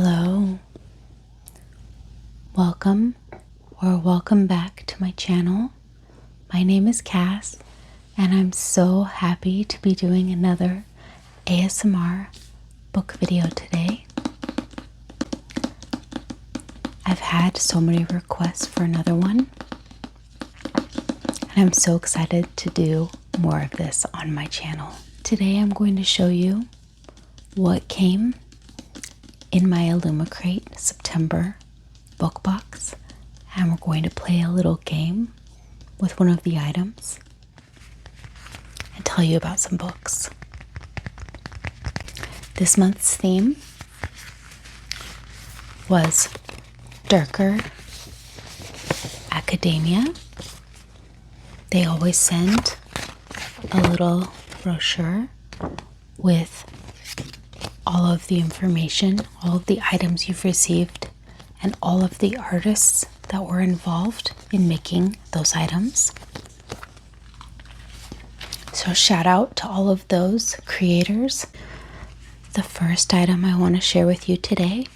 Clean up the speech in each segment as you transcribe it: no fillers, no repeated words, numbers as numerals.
Hello, welcome back to my channel. My name is Cass, and I'm so happy to be doing another ASMR book video today. I've had so many requests for another one, and I'm so excited to do more of this on my channel. Today I'm going to show you what came in my Illumicrate September book box, and we're going to play a little game with one of the items and tell you about some books. This month's theme was darker academia. They always send a little brochure with all of the information, all of the items you've received, and all of the artists that were involved in making those items. So shout out to all of those creators. The first item I want to share with you today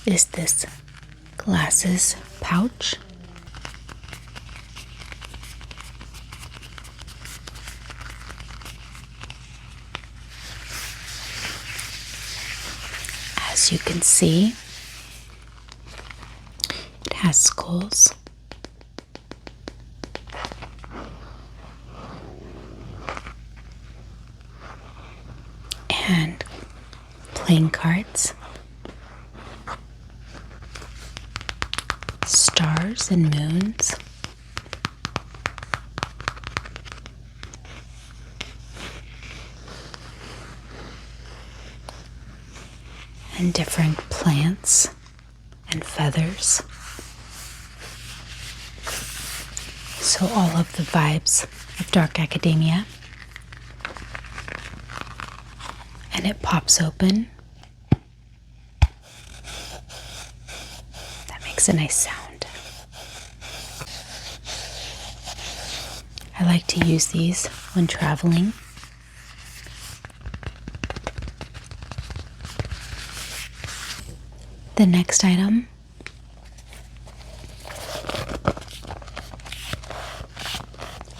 is this glasses pouch. As you can see, it has skulls and playing cards, stars and moons, and different plants and feathers. So all of the vibes of dark academia. And it pops open. That makes a nice sound. I like to use these when traveling. The next item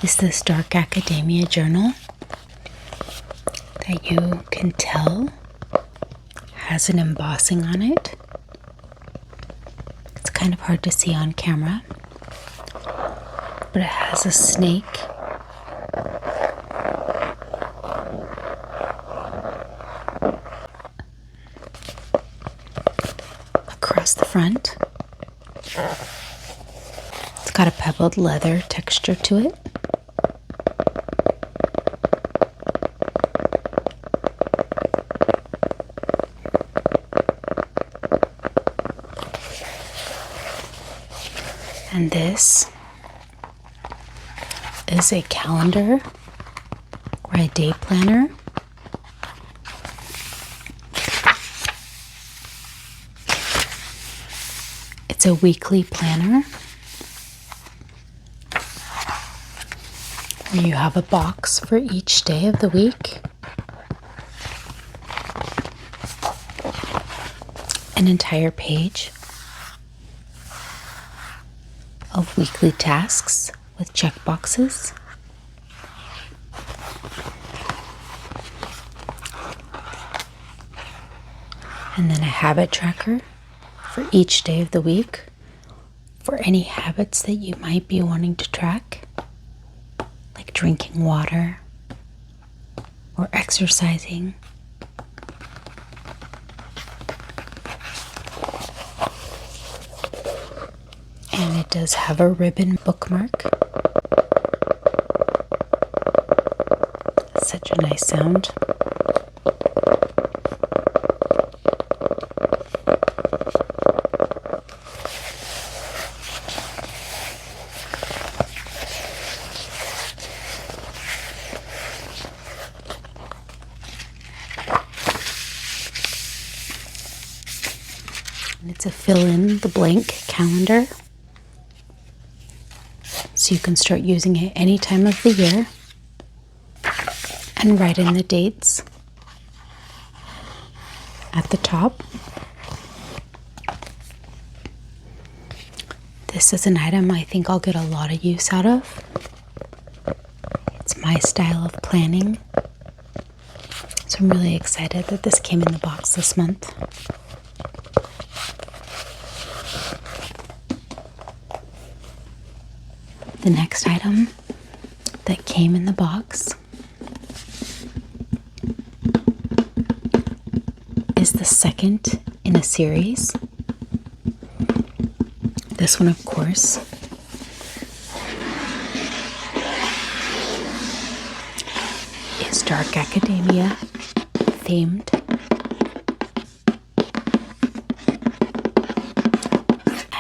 is this dark academia journal that you can tell has an embossing on it. It's kind of hard to see on camera, but it has a snake across the front. It's got a pebbled leather texture to it. And this is a calendar or a day planner. It's a weekly planner where you have a box for each day of the week, an entire page of weekly tasks with check boxes, and then a habit tracker for each day of the week for any habits that you might be wanting to track, like drinking water or exercising. And it does have a ribbon bookmark. Such a nice sound. And it's a fill in the blank calendar. So you can start using it any time of the year and write in the dates at the top. This is an item I think I'll get a lot of use out of. It's my style of planning. So I'm really excited that this came in the box this month. The next item that came in the box is the second in a series. This one, of course, is Dark Academia themed.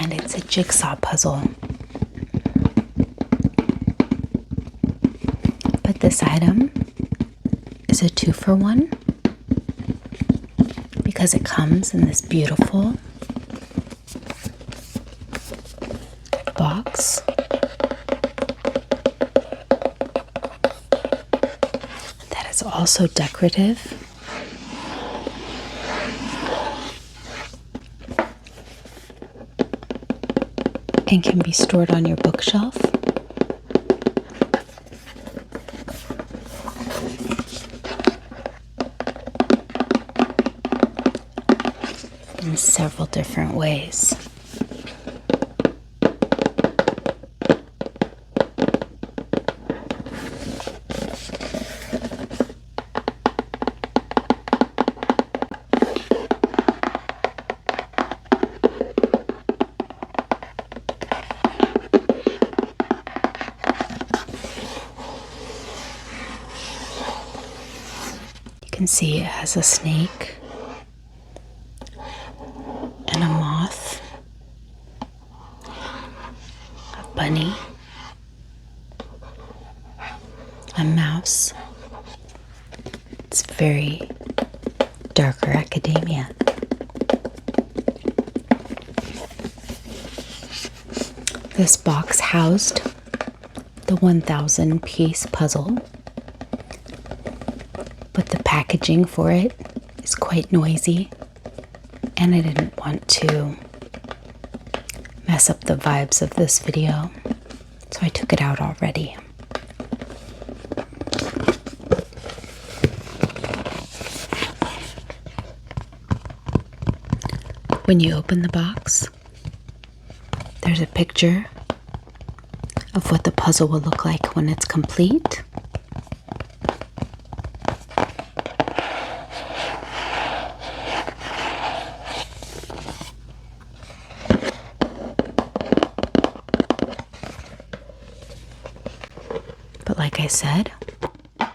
And it's a jigsaw puzzle. But this item is a 2-for-1 because it comes in this beautiful box. That is also decorative. And can be stored on your bookshelf. In several different ways. You can see it has a snake and a moth, a bunny, a mouse. It's very darker academia. This box housed the 1,000-piece puzzle, but the packaging for it is quite noisy, and I didn't want to mess up the vibes of this video, so I took it out already. When you open the box, there's a picture of what the puzzle will look like when it's complete. But like I said, you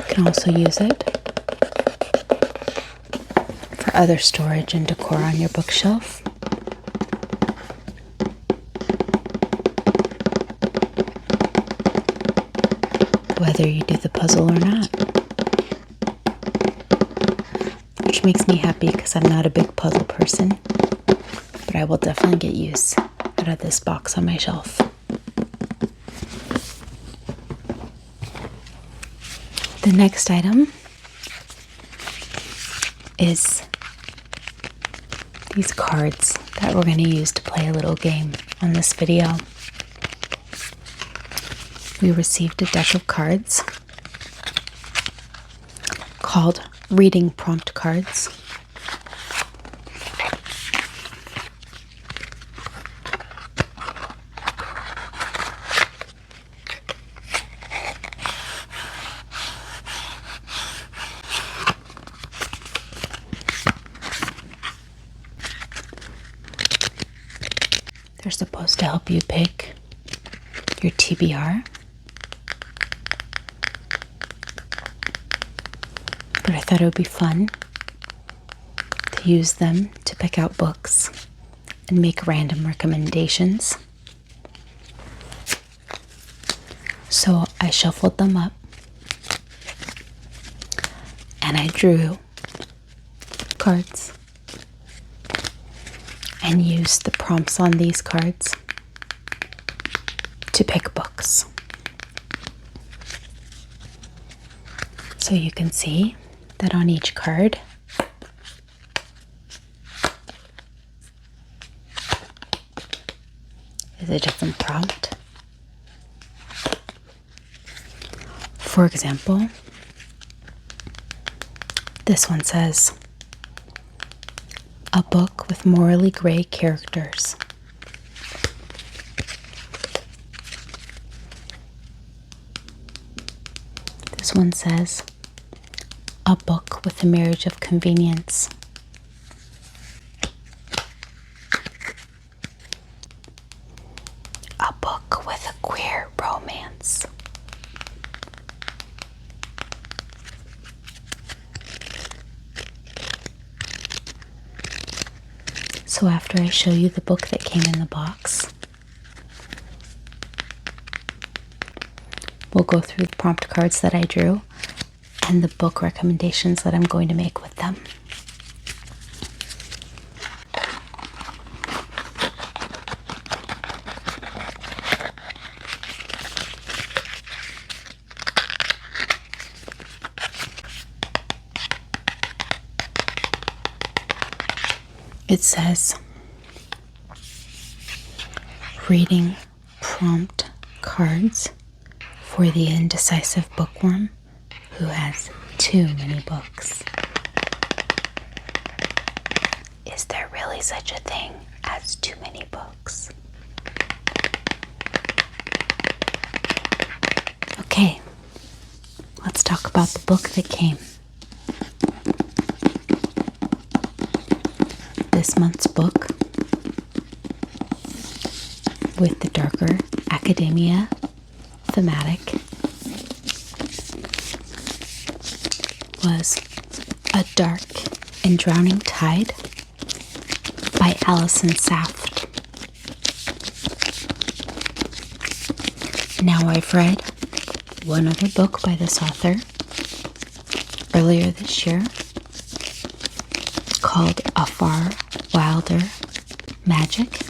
can also use it for other storage and decor on your bookshelf. Whether you do the puzzle or not. Which makes me happy because I'm not a big puzzle person, but I will definitely get use out of this box on my shelf. The next item is these cards that we're going to use to play a little game on this video. We received a deck of cards called reading prompt cards. They're supposed to help you pick your TBR. But I thought it would be fun to use them to pick out books and make random recommendations. So I shuffled them up and I drew cards and used the prompts on these cards to pick books. So you can see that on each card is a different prompt. For example, this one says, a book with morally gray characters. This one says, a book with a marriage of convenience. A book with a queer romance. So after I show you the book that came in the box, we'll go through the prompt cards that I drew and the book recommendations that I'm going to make with them. It says, reading prompt cards for the indecisive bookworm who has too many books. Is there really such a thing as too many books? Okay, let's talk about the book that came. This month's book, with the darker academia thematic, was A Dark and Drowning Tide by Alison Saft. Now, I've read one other book by this author earlier this year called A Far Wilder Magic,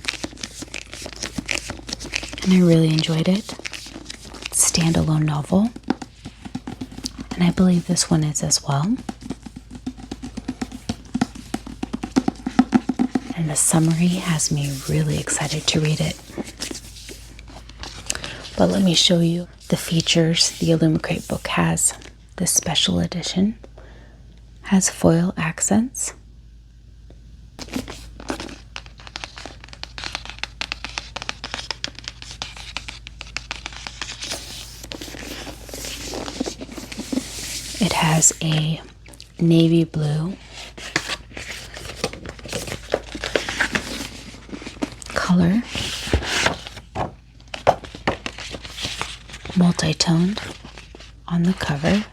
and I really enjoyed it. Standalone novel, and I believe this one is as well. And the summary has me really excited to read it. But let me show you the features the Illumicrate book has. This special edition has foil accents, it has a navy blue color, multi-toned on the cover.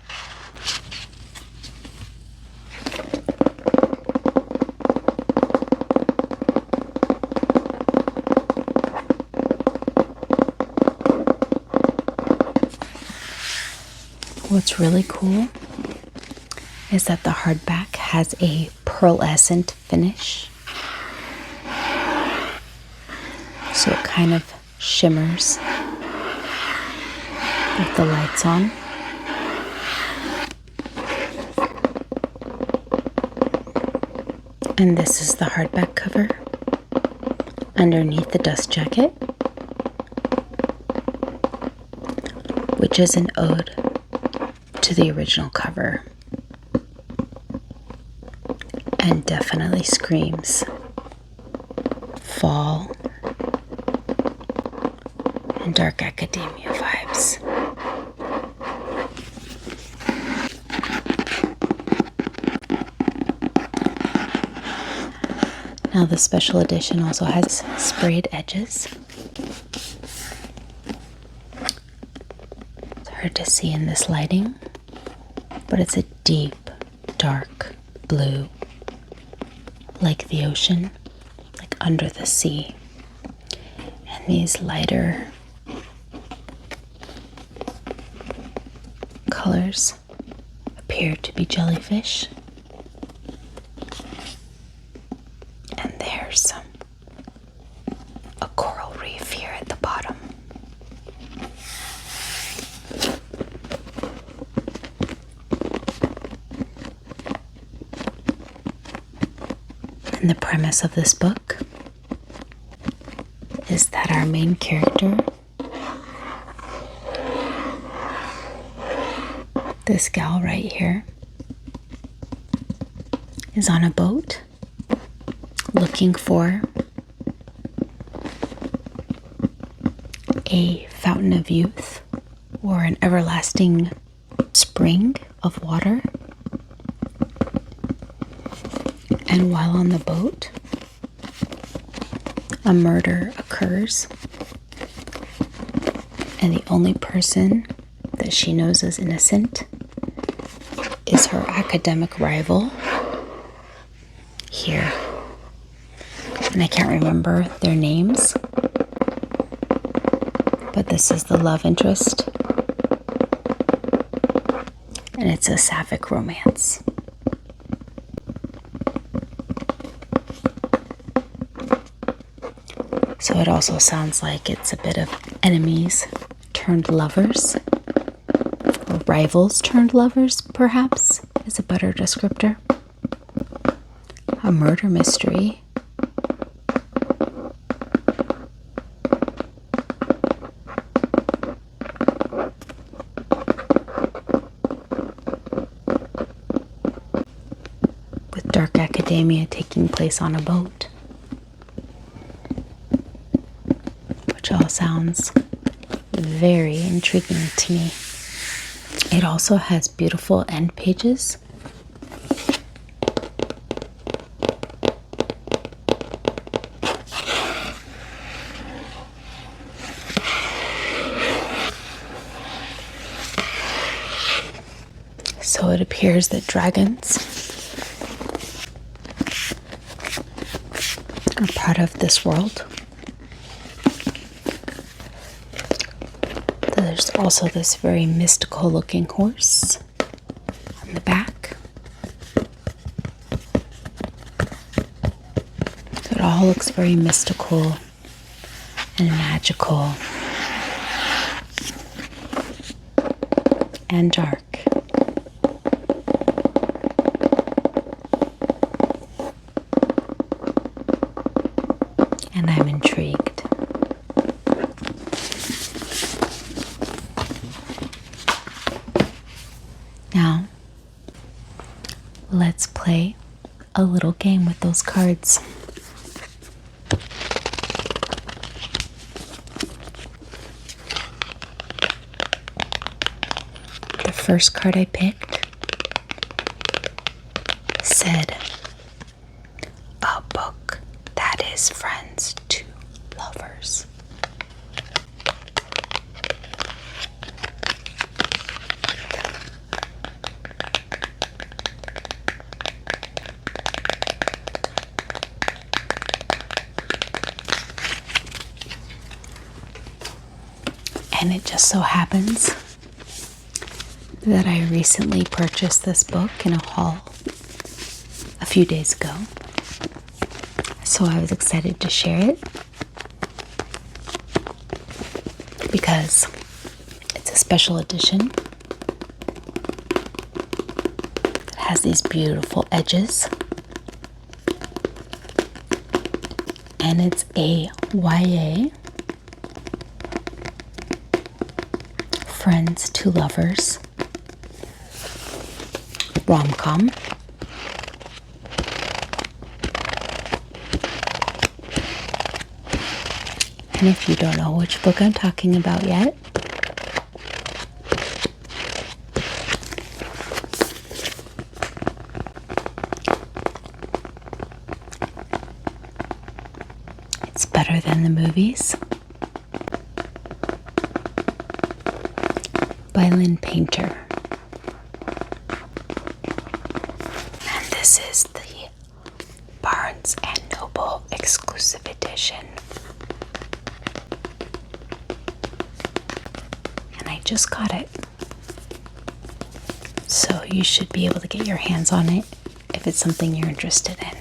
What's really cool is that the hardback has a pearlescent finish. So it kind of shimmers with the lights on. And this is the hardback cover underneath the dust jacket, which is an ode to the original cover and definitely screams fall and dark academia vibes. Now the special edition also has sprayed edges. It's hard to see in this lighting, but it's a deep, dark blue, like the ocean, like under the sea. And these lighter colors appear to be jellyfish. And there's a coral reef here at the bottom. And the premise of this book is that our main character, this gal right here, is on a boat looking for a fountain of youth or an everlasting spring of water. And while on the boat, a murder occurs, and the only person that she knows is innocent is her academic rival here. And I can't remember their names, but this is the love interest, and it's a sapphic romance. So it also sounds like it's a bit of enemies turned lovers, or rivals turned lovers, perhaps, is a better descriptor. A murder mystery. With dark academia taking place on a boat. Which all sounds very intriguing to me. It also has beautiful end pages. So it appears that dragons are part of this world. There's also this very mystical looking horse on the back. So it all looks very mystical and magical and dark. And I'm intrigued. Now, let's play a little game with those cards. The first card I picked said, "A book that is friends to lovers." And it just so happens that I recently purchased this book in a haul a few days ago. So I was excited to share it because it's a special edition. It has these beautiful edges. And it's a YA, friends to lovers, rom-com. And if you don't know which book I'm talking about yet, it's better than the movies, by Lynn Painter. And this is the Barnes and Noble exclusive edition. And I just got it. So you should be able to get your hands on it if it's something you're interested in.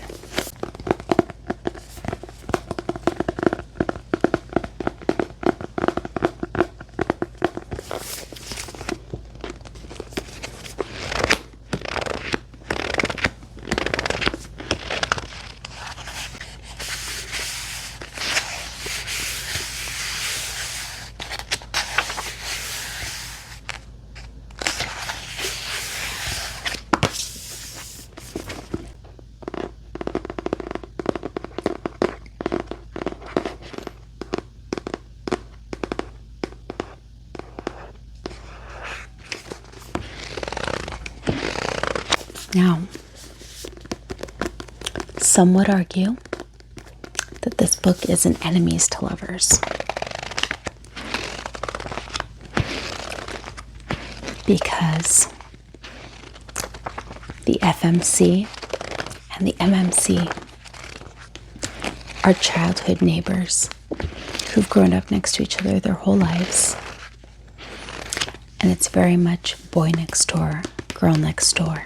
Now, some would argue that this book isn't enemies to lovers, because the FMC and the MMC are childhood neighbors who've grown up next to each other their whole lives. And it's very much boy next door, girl next door.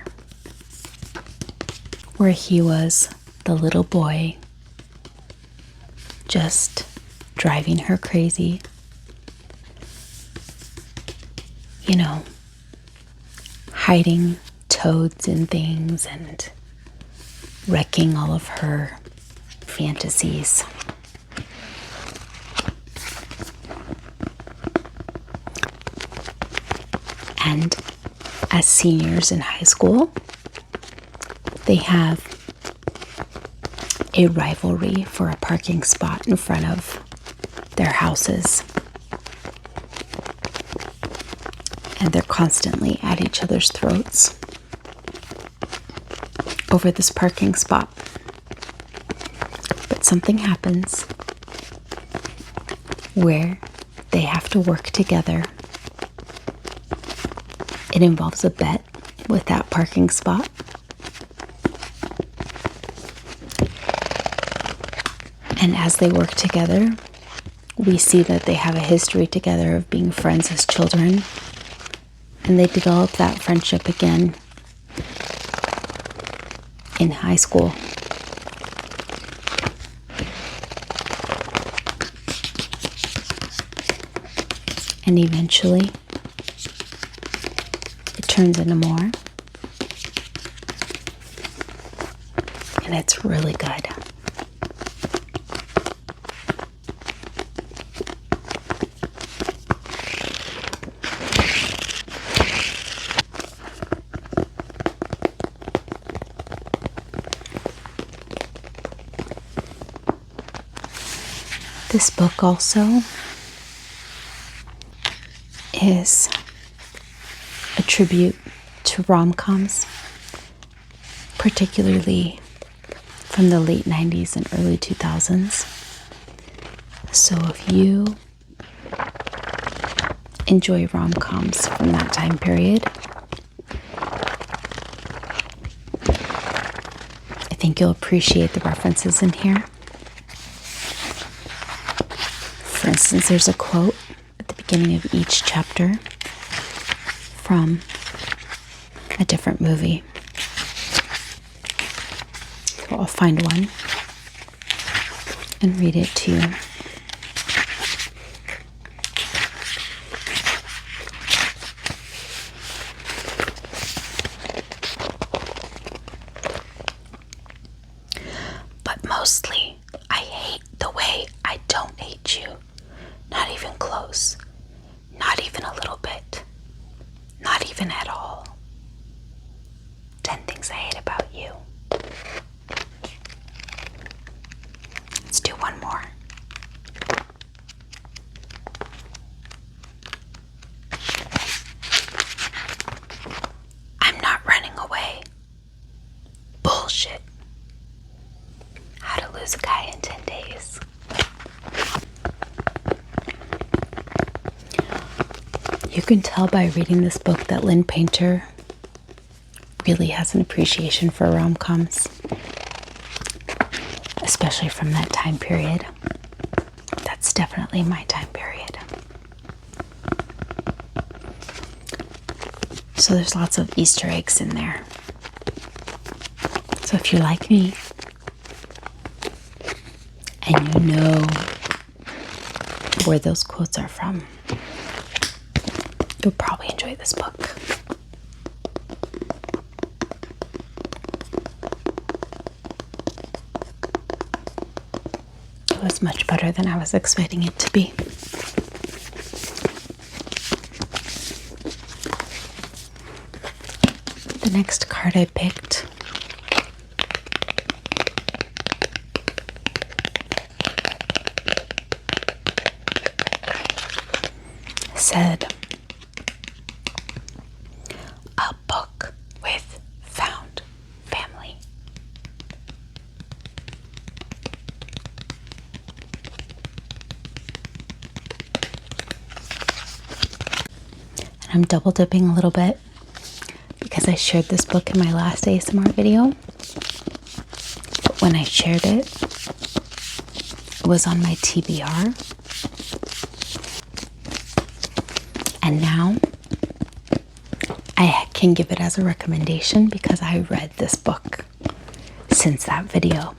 Where he was the little boy just driving her crazy, hiding toads in things and wrecking all of her fantasies. And as seniors in high school, they have a rivalry for a parking spot in front of their houses. And they're constantly at each other's throats over this parking spot. But something happens where they have to work together. It involves a bet with that parking spot. And as they work together, we see that they have a history together of being friends as children. And they develop that friendship again in high school. And eventually, it turns into more. And it's really good. This book also is a tribute to rom-coms, particularly from the late 90s and early 2000s. So if you enjoy rom-coms from that time period, I think you'll appreciate the references in here. For instance, there's a quote at the beginning of each chapter from a different movie. So I'll find one and read it to you. But mostly, I hate the way I don't hate you. Not even close. Not even a little bit. Not even at all. 10 things I hate about you. Let's do one more. I'm not running away. Bullshit. How to lose a guy in 10 days. You can tell by reading this book that Lynn Painter really has an appreciation for rom-coms, especially from that time period. That's definitely my time period. So there's lots of Easter eggs in there. So if you're like me, and you know where those quotes are from, you'll probably enjoy this book. It was much better than I was expecting it to be. The next card I picked said, "A book with found I'm double dipping a little bit because I shared this book in my last ASMR video. But when I shared it, it was on my TBR. And now I can give it as a recommendation because I read this book since that video.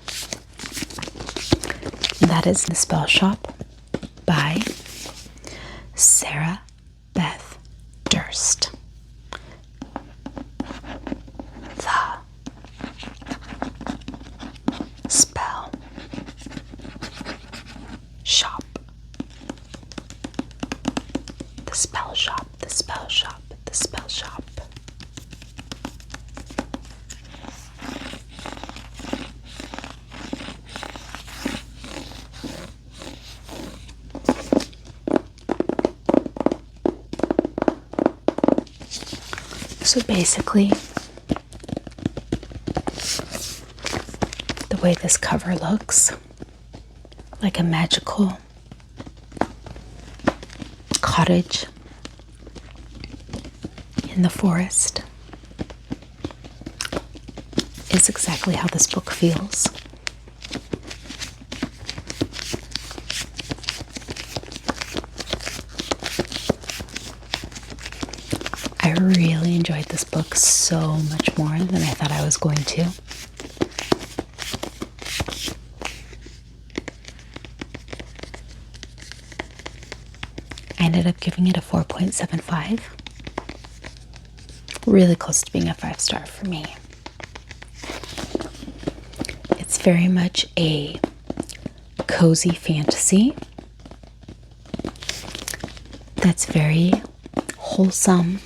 And that is The Spell Shop by Sarah Beth Durst. The Spell Shop. The Spell Shop. The Spell Shop. The Spell Shop. So basically, the way this cover looks, like a magical cottage in the forest, is exactly how this book feels. I really enjoyed this book so much more than I thought I was going to. I ended up giving it a 4.75. Really close to being a 5-star for me. It's very much a cozy fantasy that's very wholesome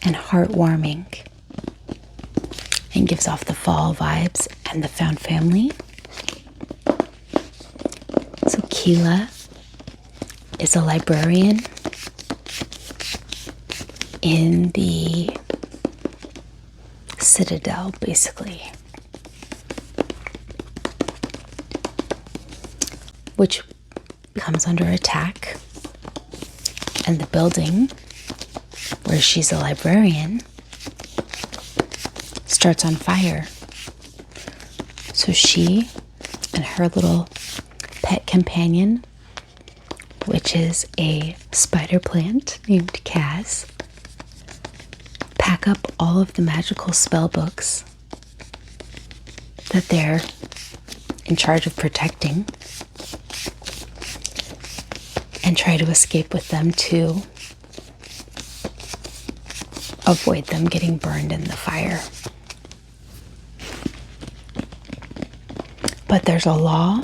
and heartwarming and gives off the fall vibes and the found family. So Keela is a librarian in the Citadel, basically, which comes under attack, and the building where she's a librarian starts on fire. So she and her little pet companion, which is a spider plant named Kaz, pack up all of the magical spell books that they're in charge of protecting and try to escape with them to avoid them getting burned in the fire. But there's a law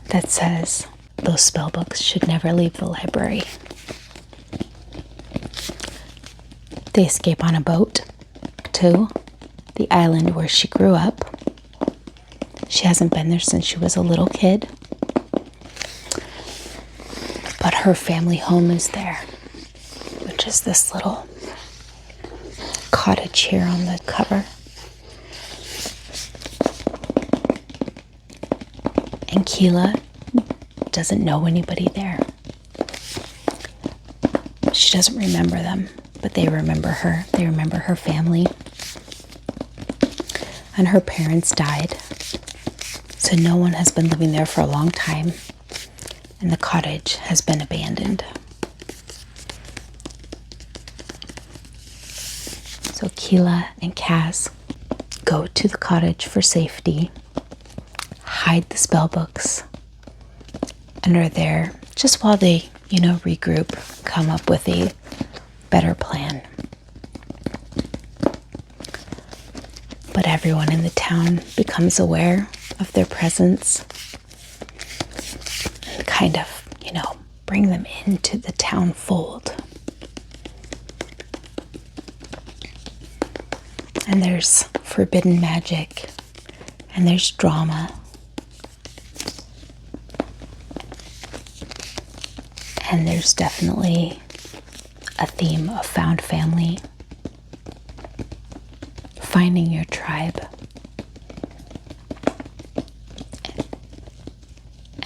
that says those spell books should never leave the library. They escape on a boat to the island where she grew up. She hasn't been there since she was a little kid, but her family home is there, which is this little cottage here on the cover. And Keela doesn't know anybody there. She doesn't remember them, but they remember her. They remember her family. And her parents died, so no one has been living there for a long time, and the cottage has been abandoned. So Keela and Kaz go to the cottage for safety, hide the spell books, and are there just while they, regroup, come up with a better plan. But everyone in the town becomes aware of their presence and kind of, bring them into the town fold. And there's forbidden magic, and there's drama. And there's definitely a theme of found family, finding your tribe,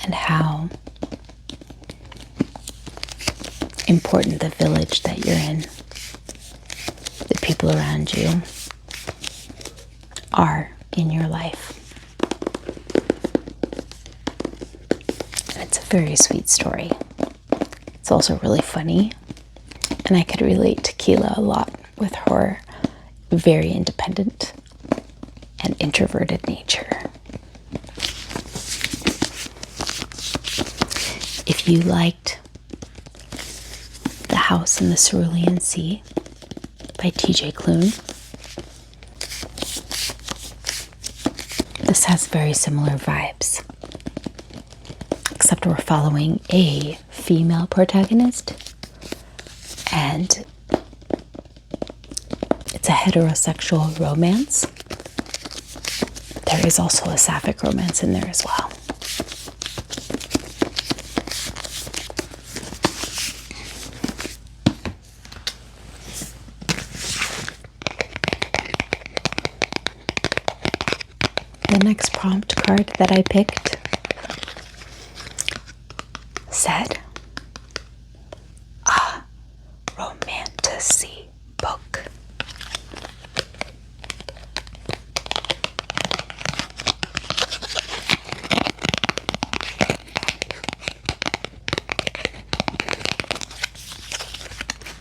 and how important the village that you're in, the people around you are in your life. And it's a very sweet story. It's also really funny, and I could relate to Keela a lot with her very independent and introverted nature. If you liked The House in the Cerulean Sea by T.J. Klune, this has very similar vibes, except we're following a female protagonist, and it's a heterosexual romance. There is also a sapphic romance in there as well. The next prompt card that I picked said, "A Romantasy book."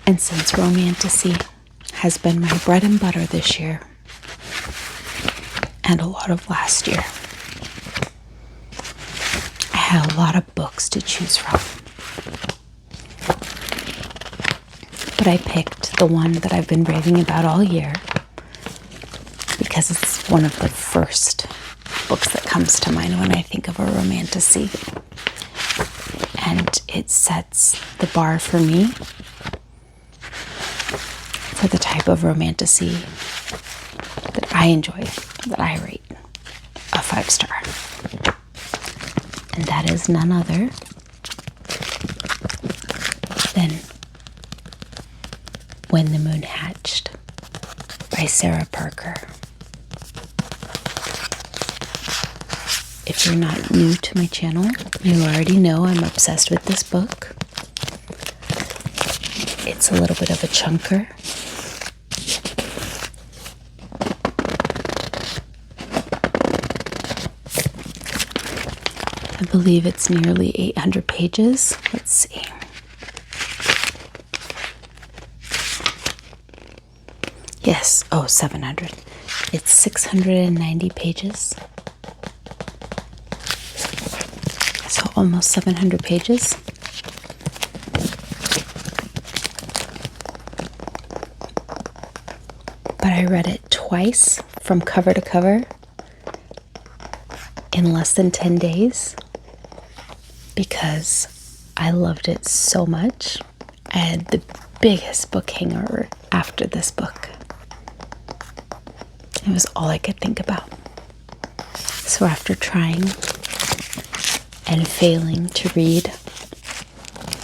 And since Romantasy has been my bread and butter this year, and a lot of last year, I had a lot of books to choose from. But I picked the one that I've been raving about all year because it's one of the first books that comes to mind when I think of a Romantasy. And it sets the bar for me for the type of Romantasy that I enjoy, that I rate a 5-star. And that is none other than When the Moon Hatched by Sarah Parker. If you're not new to my channel, you already know I'm obsessed with this book. It's a little bit of a chunker. I believe it's nearly 800 pages. Let's see. Yes, 700. It's 690 pages. So almost 700 pages. But I read it twice from cover to cover in less than 10 days. Because I loved it so much. I had the biggest book hangover after this book. It was all I could think about. So after trying and failing to read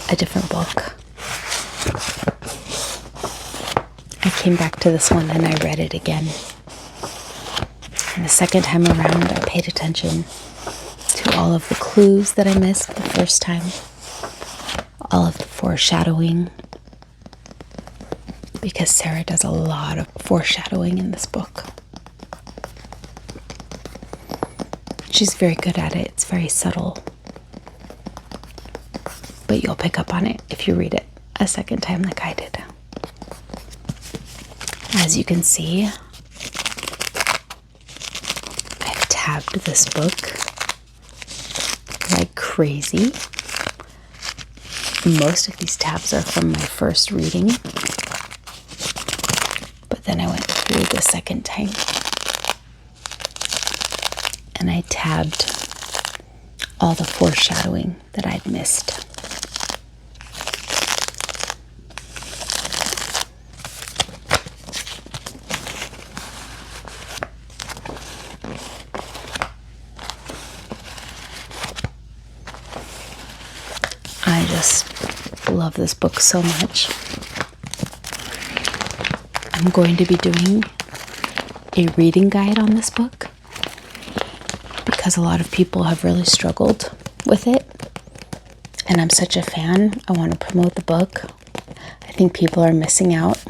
a different book, I came back to this one and I read it again. And the second time around, I paid attention to all of the clues that I missed the first time, all of the foreshadowing, because Sarah does a lot of foreshadowing in this book. She's very good at it. It's very subtle, but you'll pick up on it if you read it a second time like I did. As you can see, I've tabbed this book like crazy. Most of these tabs are from my first reading, but then I went through the second time and I tabbed all the foreshadowing that I'd missed. I just love this book so much. I'm going to be doing a reading guide on this book because a lot of people have really struggled with it, and I'm such a fan. I want to promote the book. I think people are missing out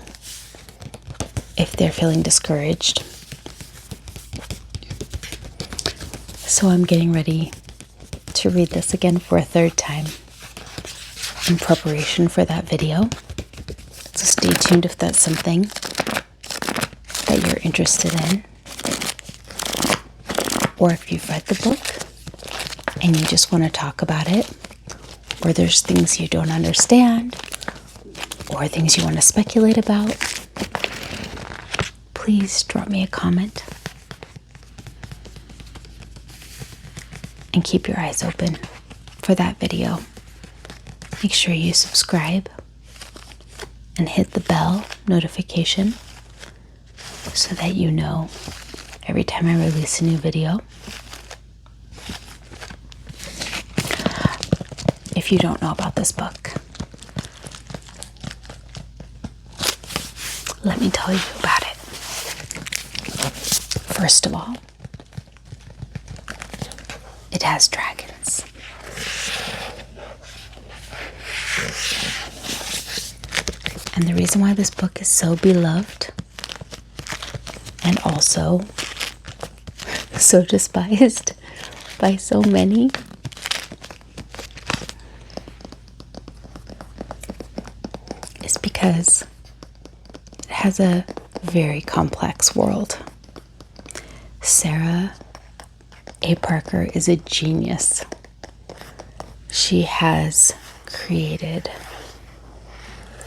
if they're feeling discouraged. So I'm getting ready to read this again for a third time in preparation for that video. So stay tuned if that's something that you're interested in. Or if you've read the book and you just want to talk about it, or there's things you don't understand, or things you want to speculate about, please drop me a comment. And keep your eyes open for that video. Make sure you subscribe and hit the bell notification so that you know every time I release a new video. If you don't know about this book, let me tell you about it. First of all, it has dragons. And the reason why this book is so beloved and also so despised by so many is because it has a very complex world. Sarah A. Parker is a genius. She has created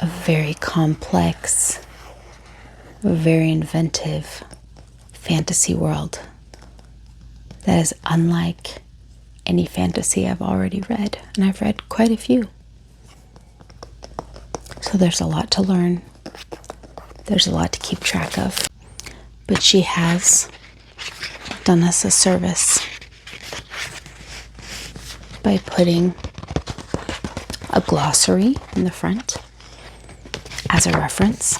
a very complex, very inventive fantasy world that is unlike any fantasy I've already read, and I've read quite a few. So there's a lot to learn. There's a lot to keep track of. But she has done us a service by putting a glossary in the front as a reference.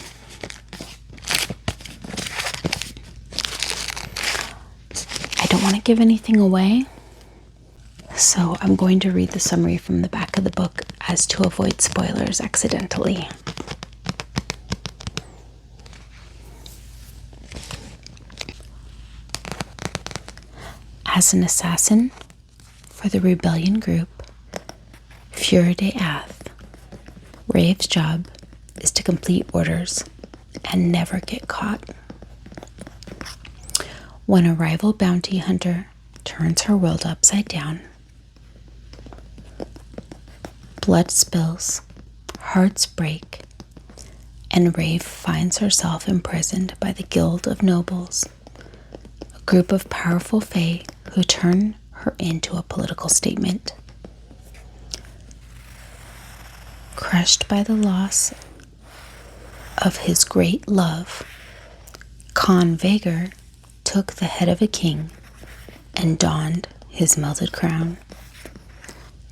I don't want to give anything away, so I'm going to read the summary from the back of the book as to avoid spoilers accidentally. As an assassin for the rebellion group Fure de Ath, Rave's job is to complete orders and never get caught. When a rival bounty hunter turns her world upside down, blood spills, hearts break, and Rave finds herself imprisoned by the Guild of Nobles, a group of powerful fae who turn her into a political statement. Crushed by the loss of his great love, Khan Vagar took the head of a king and donned his melted crown.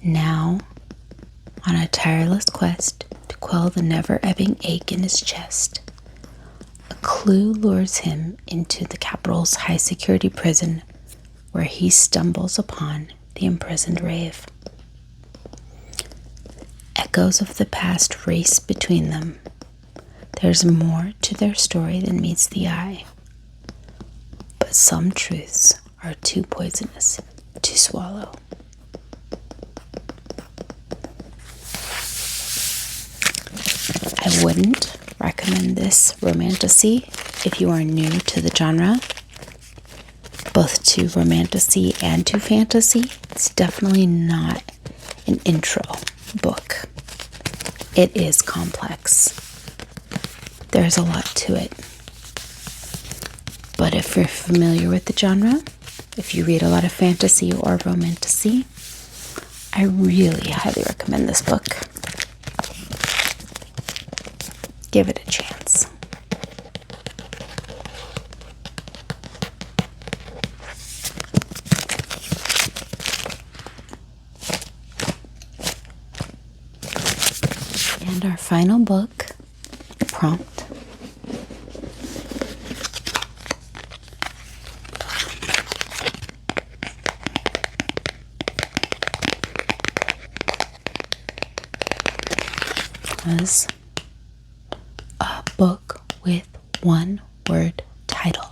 Now, on a tireless quest to quell the never-ebbing ache in his chest, a clue lures him into the capital's high-security prison, where he stumbles upon the imprisoned Rave. Echoes of the past race between them. There's more to their story than meets the eye, but some truths are too poisonous to swallow. I wouldn't recommend this romantasy if you are new to the genre, both to romantasy and to fantasy. It's definitely not an intro book. It is complex. There's a lot to it. But if you're familiar with the genre, if you read a lot of fantasy or romantasy, I really highly recommend this book. Give it a chance. And our final book, prompt. was a book with one word title.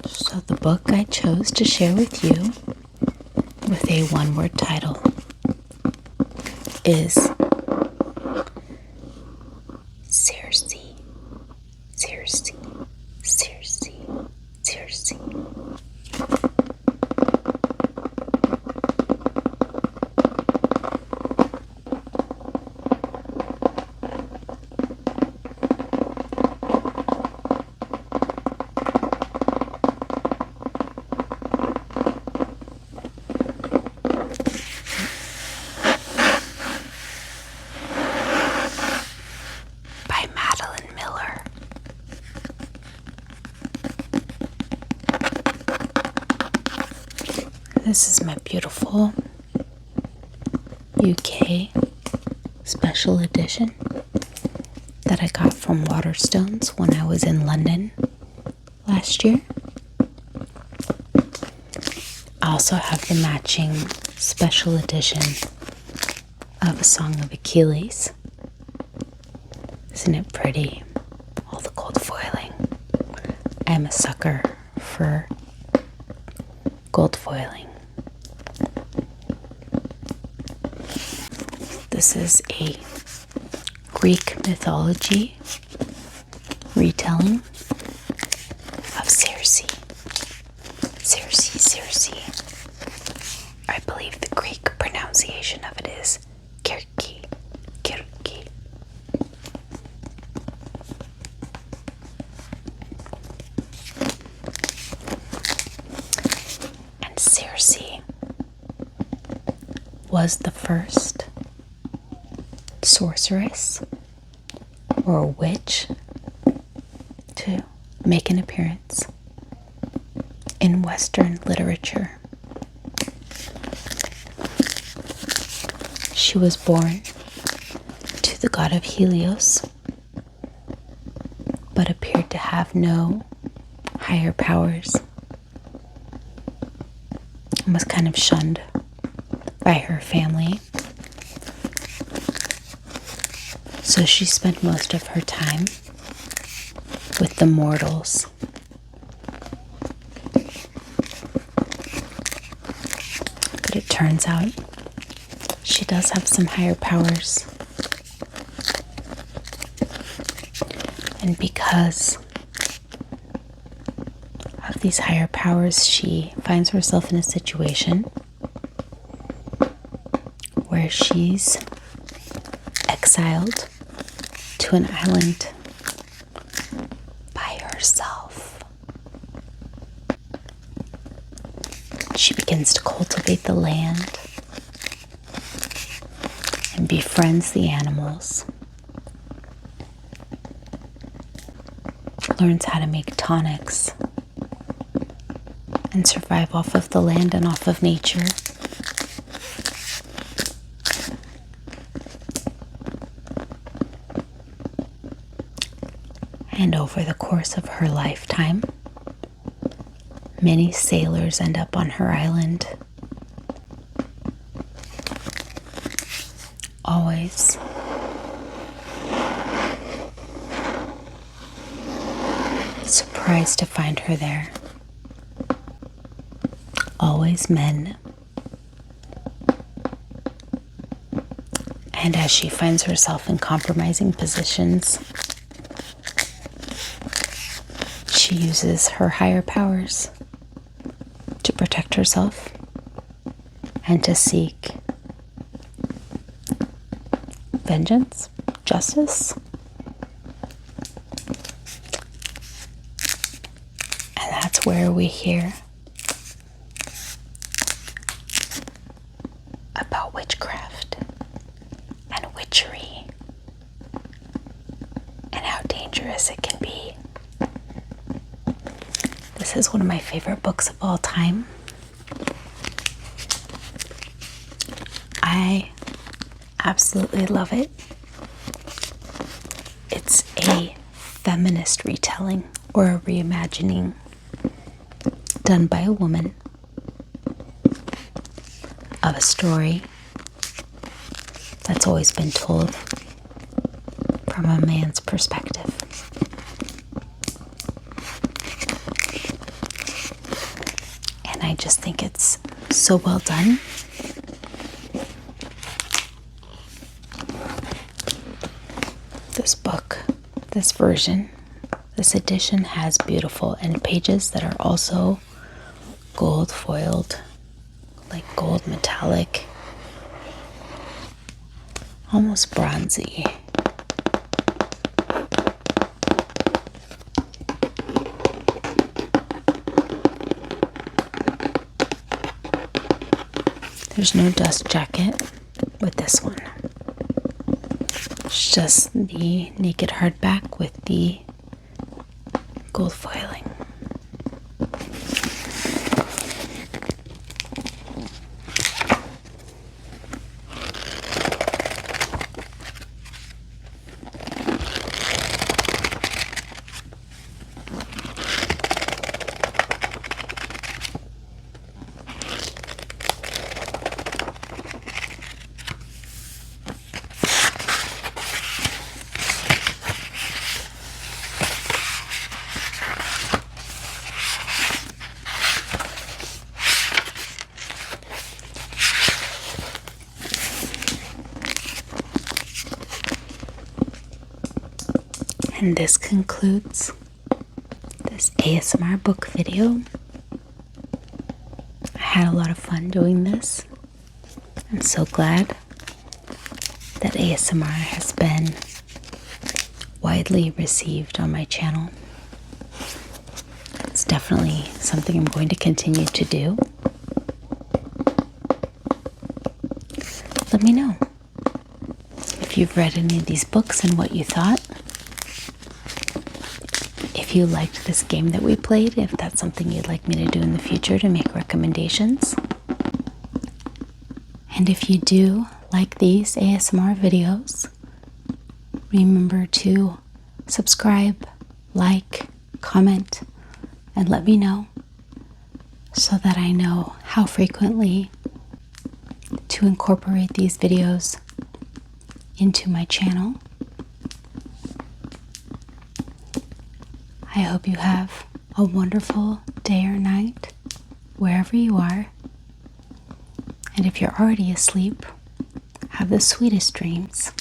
So the book I chose to share with you with a one-word title is Circe, Circe, Circe, Circe. This is my beautiful UK special edition that I got from Waterstones when I was in London last year. I also have the matching special edition of A Song of Achilles. Isn't it pretty? All the gold foiling. I am a sucker for gold foiling. This is a Greek mythology retelling of Circe. Circe, Circe. I believe the Greek pronunciation of it is Kirki, Kirki. And Circe was the first sorceress or witch to make an appearance in Western literature. She was born to the god of Helios, but appeared to have no higher powers and was kind of shunned by her family. So she spent most of her time with the mortals. But it turns out she does have some higher powers. And because of these higher powers, she finds herself in a situation where she's exiled to an island by herself. She begins to cultivate the land and befriends the animals. Learns how to make tonics and survive off of the land and off of nature. And over the course of her lifetime, many sailors end up on her island, always surprised to find her there. Always men. And as she finds herself in compromising positions, she uses her higher powers to protect herself and to seek vengeance, justice. And that's where we hear about witchcraft and witchery and how dangerous it can be. This is one of my favorite books of all time. I absolutely love it. It's a feminist retelling or a reimagining done by a woman of a story that's always been told from a man's perspective. And I just think it's so well done. This book, this version, this edition has beautiful end pages that are also gold foiled, like gold metallic, almost bronzy. There's no dust jacket with this one. It's just the naked hardback with the gold foiling. And this concludes this ASMR book video. I had a lot of fun doing this. I'm so glad that ASMR has been widely received on my channel. It's definitely something I'm going to continue to do. Let me know if you've read any of these books and what you thought. If you liked this game that we played, if that's something you'd like me to do in the future to make recommendations. And if you do like these ASMR videos, remember to subscribe, like, comment, and let me know so that I know how frequently to incorporate these videos into my channel. I hope you have a wonderful day or night wherever you are. And if you're already asleep, have the sweetest dreams.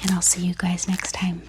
And I'll see you guys next time.